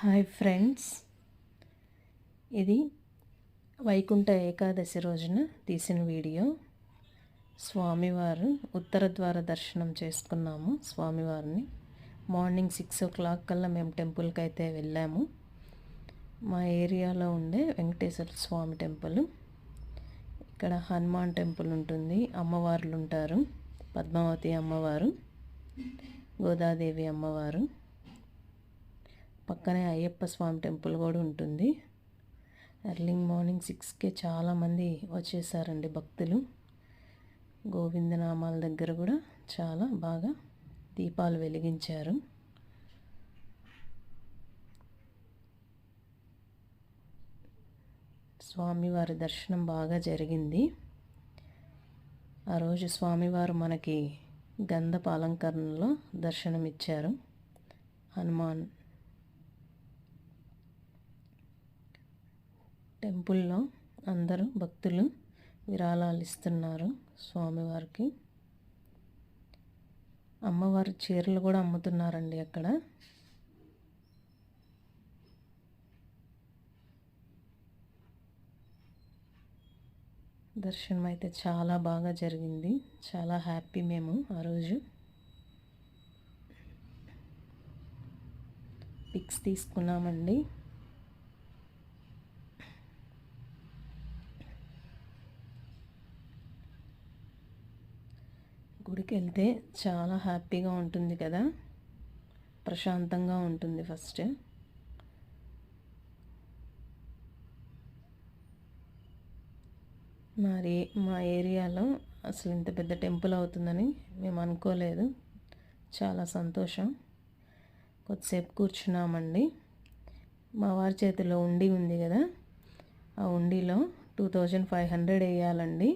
Hi friends, ఇది వైకుంఠ ఏకాదశి రోజున తీసిన వీడియో. స్వామివారు ఉత్తర ద్వార దర్శనం చేసుకున్నాము. స్వామివారిని మార్నింగ్ 6 o'clock కల్లా మేము టెంపుల్కి అయితే వెళ్ళాము. మా ఏరియాలో ఉండే వెంకటేశ్వర స్వామి టెంపుల్. ఇక్కడ హనుమాన్ టెంపుల్ ఉంటుంది, అమ్మవార్లు ఉంటారు. పద్మావతి అమ్మవారు, గోదాదేవి అమ్మవారు, పక్కనే అయ్యప్ప స్వామి టెంపుల్ కూడా ఉంటుంది. ఎర్లీ మార్నింగ్ 6కే చాలామంది వచ్చేసారండి భక్తులు. గోవిందనామాల దగ్గర కూడా చాలా బాగా దీపాలు వెలిగించారు. స్వామివారి దర్శనం బాగా జరిగింది. ఆ రోజు స్వామివారు మనకి గంధపు అలంకరణలో దర్శనమిచ్చారు. హనుమాన్ టెంపుల్లో అందరూ భక్తులు విరాళాలు ఇస్తున్నారు స్వామివారికి. అమ్మవారి చీరలు కూడా అమ్ముతున్నారండి అక్కడ. దర్శనం అయితే చాలా బాగా జరిగింది. చాలా హ్యాపీ మేము ఆ రోజు. పిక్స్ తీసుకున్నామండి. గుడికి వెళ్తే చాలా హ్యాపీగా ఉంటుంది కదా, ప్రశాంతంగా ఉంటుంది. ఫస్ట్ మా ఏరియాలో అసలు ఇంత పెద్ద టెంపుల్ అవుతుందని మేము అనుకోలేదు. చాలా సంతోషం. కొద్దిసేపు కూర్చున్నామండి. మా వారి చేతిలో ఉండి ఉంది కదా, ఆ ఉండిలో 2500 వేయాలండి.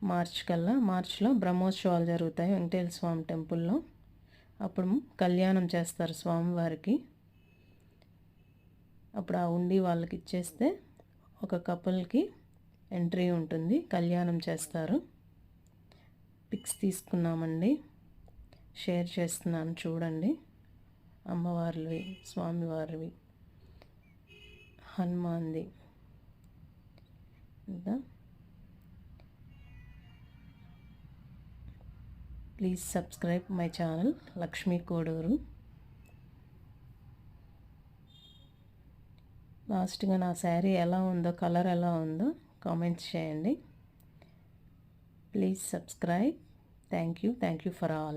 మార్చ్లో బ్రహ్మోత్సవాలు జరుగుతాయి వెంకటేశ్వర స్వామి టెంపుల్లో. అప్పుడు కళ్యాణం చేస్తారు స్వామివారికి. అప్పుడు ఆ ఉండి వాళ్ళకి ఇచ్చేస్తే ఒక కపుల్కి ఎంట్రీ ఉంటుంది, కళ్యాణం చేస్తారు. పిక్స్ తీసుకున్నామండి, షేర్ చేస్తున్నాను చూడండి. అమ్మవారివి, స్వామివారివి, హనుమాన్ది. ఇంకా please subscribe my channel Lakshmi Koduru. లాస్ట్గా నా శారీ ఎలా ఉందో, కలర్ ఎలా ఉందో కామెంట్స్ చేయండి. Please subscribe. Thank you for all.